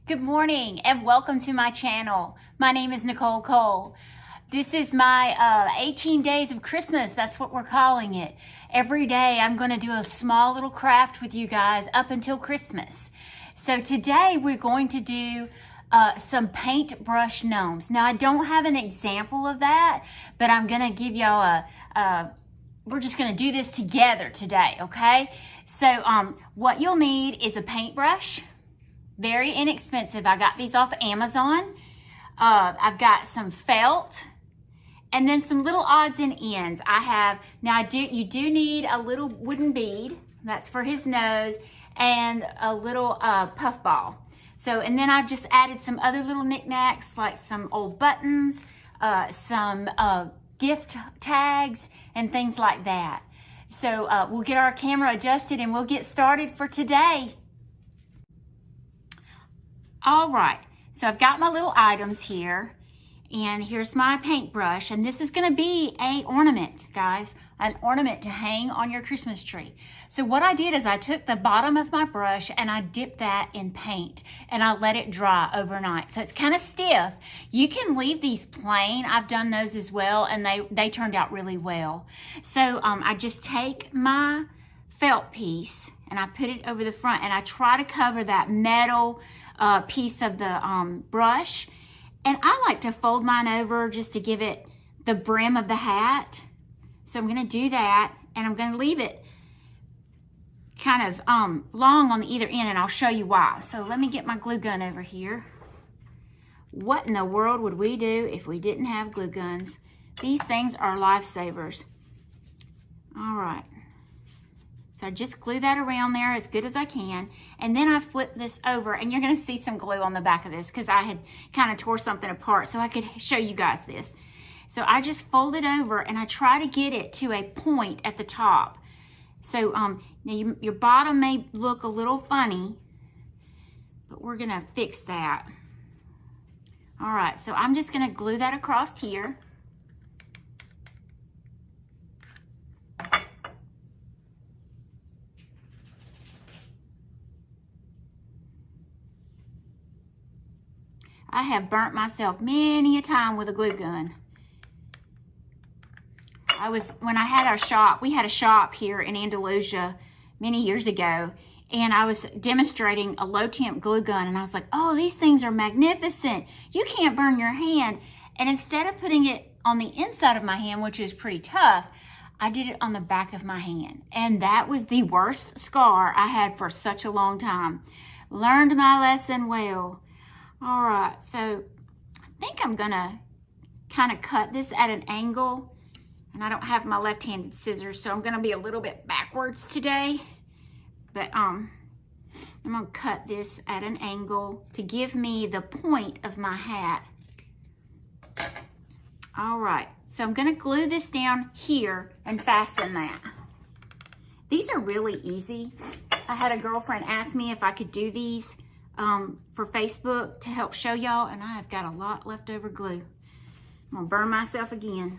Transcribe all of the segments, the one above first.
Good morning and welcome to my channel. My name is Nicole Cole. This is my 18 days of Christmas. That's what we're calling it. Every day I'm going to do a small little craft with you guys up until Christmas. So today we're going to do some paintbrush gnomes. Now I don't have an example of that, but I'm going to give y'all we're just going to do this together today, okay? So what you'll need is a paintbrush. Very inexpensive. I got these off Amazon. I've got some felt and then some little odds and ends. You do need a little wooden bead. That's for his nose, and a little puff ball. So, and then I've just added some other little knickknacks like some old buttons, some gift tags and things like that. So we'll get our camera adjusted and we'll get started for today. All right, so I've got my little items here, and here's my paintbrush, and this is gonna be an ornament, guys, an ornament to hang on your Christmas tree. So what I did is I took the bottom of my brush and I dipped that in paint, and I let it dry overnight. So it's kind of stiff. You can leave these plain. I've done those as well, and they turned out really well. So I just take my felt piece and I put it over the front, and I try to cover that metal piece of the brush, and I like to fold mine over just to give it the brim of the hat. So I'm going to do that, and I'm going to leave it kind of long on the either end, and I'll show you why. So let me get my glue gun over here. What in the world would we do if we didn't have glue guns? These things are lifesavers. All right. So I just glue that around there as good as I can. And then I flip this over, and you're gonna see some glue on the back of this because I had kind of tore something apart so I could show you guys this. So I just fold it over and I try to get it to a point at the top. So now your bottom may look a little funny, but we're gonna fix that. All right, so I'm just gonna glue that across here. I have burnt myself many a time with a glue gun. When I had our shop, we had a shop here in Andalusia many years ago, and I was demonstrating a low temp glue gun, and I was like, oh, these things are magnificent. You can't burn your hand. And instead of putting it on the inside of my hand, which is pretty tough, I did it on the back of my hand. And that was the worst scar I had for such a long time. Learned my lesson well. All right, so I think I'm gonna kind of cut this at an angle, and I don't have my left-handed scissors, so I'm gonna be a little bit backwards today, but I'm gonna cut this at an angle to give me the point of my hat. All right, so I'm gonna glue this down here and fasten that. These are really easy. I had a girlfriend ask me if I could do these for Facebook to help show y'all, and I have got a lot leftover glue. I'm gonna burn myself again.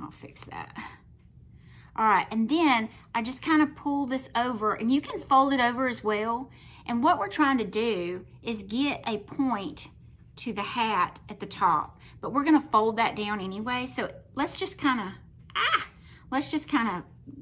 I'll fix that. All right, and then I just kind of pull this over, and you can fold it over as well. And what we're trying to do is get a point to the hat at the top, but we're gonna fold that down anyway. So let's just kind of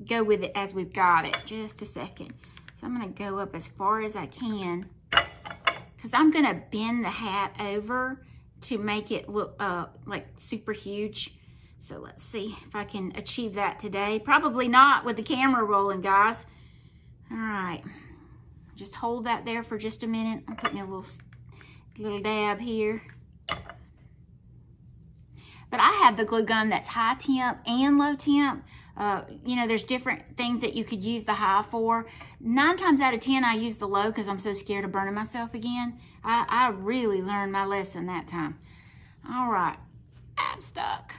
go with it as we've got it. Just a second. So I'm gonna go up as far as I can because I'm gonna bend the hat over to make it look like super huge. So let's see if I can achieve that today. Probably not with the camera rolling, guys. All right, just hold that there for just a minute. I'll put me a little dab here. But I have the glue gun that's high temp and low temp. You know, there's different things that you could use the high for. 9 times out of 10, I use the low because I'm so scared of burning myself again. I really learned my lesson that time. All right, I'm stuck.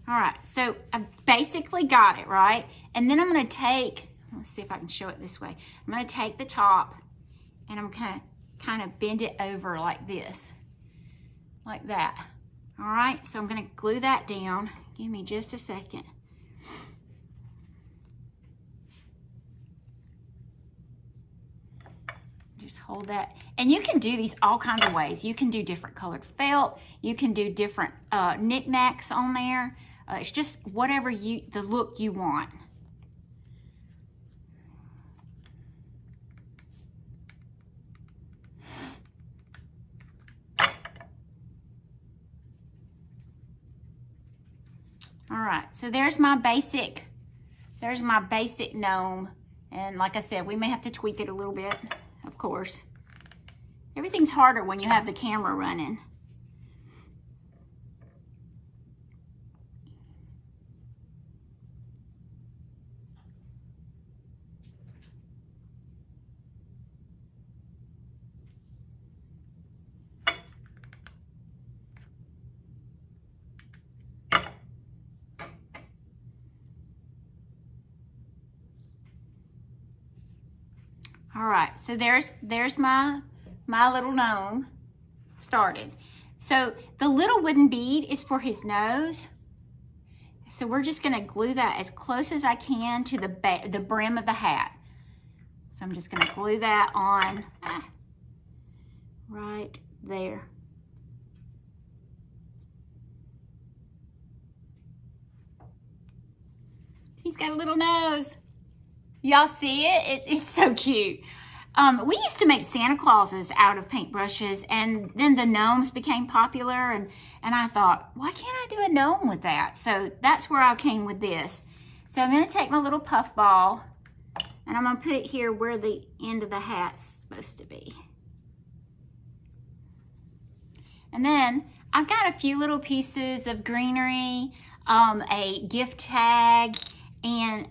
All right, so I basically got it, right? And then I'm gonna take, let's see if I can show it this way. I'm gonna take the top and I'm gonna kind of bend it over like this, like that. All right, so I'm gonna glue that down. Give me just a second. just hold that. And you can do these all kinds of ways. You can do different colored felt. You can do different knickknacks on there. It's just whatever the look you want. All right, so there's my basic gnome. And like I said, we may have to tweak it a little bit, of course. Everything's harder when you have the camera running. All right, so there's my little gnome started. So the little wooden bead is for his nose. So we're just gonna glue that as close as I can to the brim of the hat. So I'm just gonna glue that on right there. He's got a little nose. Y'all see it? It's so cute. We used to make Santa Clauses out of paintbrushes, and then the gnomes became popular, and I thought, why can't I do a gnome with that? So that's where I came with this. So I'm gonna take my little puff ball, and I'm gonna put it here where the end of the hat's supposed to be. And then I've got a few little pieces of greenery, a gift tag, and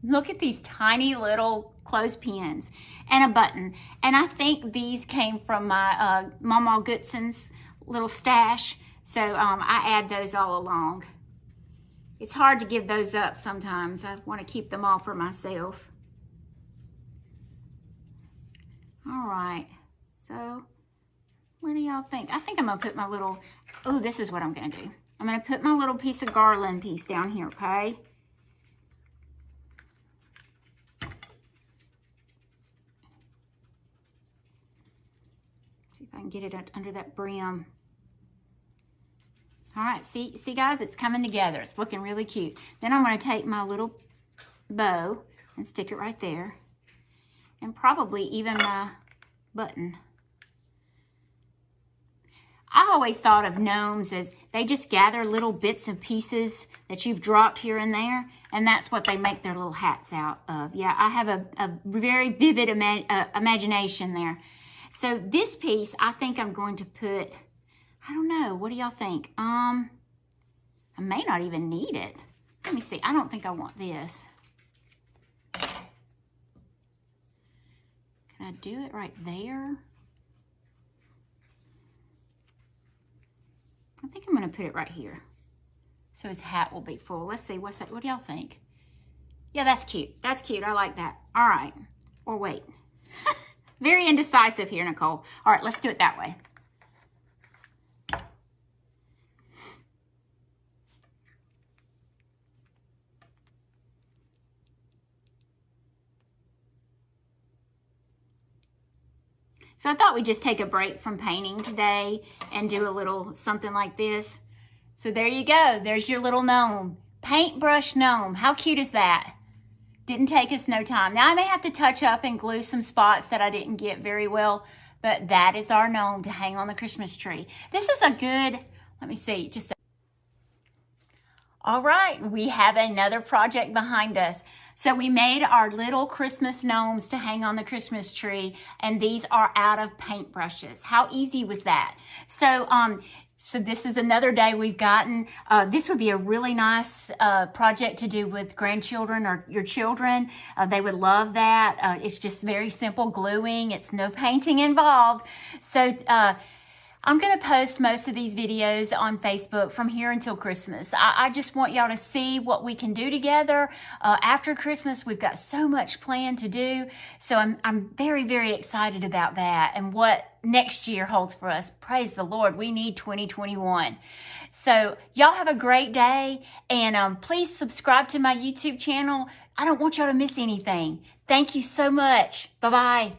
look at these tiny little clothespins and a button. And I think these came from my Mama Goodson's little stash. So I add those all along. It's hard to give those up sometimes. I want to keep them all for myself. All right, so what do y'all think? I think I'm gonna put my little, oh, this is what I'm gonna do. I'm gonna put my little piece of garland piece down here, okay? See if I can get it under that brim. All right, see guys, it's coming together. It's looking really cute. Then I'm gonna take my little bow and stick it right there. And probably even my button. I always thought of gnomes as they just gather little bits and pieces that you've dropped here and there, and that's what they make their little hats out of. Yeah, I have a very vivid imagination there. So this piece, I think I'm going to put, I don't know, what do y'all think? I may not even need it. Let me see, I don't think I want this. Can I do it right there? I think I'm gonna put it right here. So his hat will be full. Let's see, what's that? What do y'all think? Yeah, that's cute. That's cute, I like that. All right, or wait. Very indecisive here, Nicole. All right, let's do it that way. So I thought we'd just take a break from painting today and do a little something like this. So there you go. There's your little gnome. Paintbrush gnome. How cute is that? Didn't take us no time. Now I may have to touch up and glue some spots that I didn't get very well, but that is our gnome to hang on the Christmas tree. This is a good, let me see, just all right, we have another project behind us. So we made our little Christmas gnomes to hang on the Christmas tree, and these are out of paintbrushes. How easy was that? So, so this is another day we've gotten. This would be a really nice project to do with grandchildren or your children. They would love that. It's just very simple gluing. It's no painting involved. So, I'm going to post most of these videos on Facebook from here until Christmas. I just want y'all to see what we can do together. After Christmas, we've got so much planned to do. So I'm very, very excited about that and what next year holds for us. Praise the Lord. We need 2021. So y'all have a great day, and please subscribe to my YouTube channel. I don't want y'all to miss anything. Thank you so much. Bye-bye.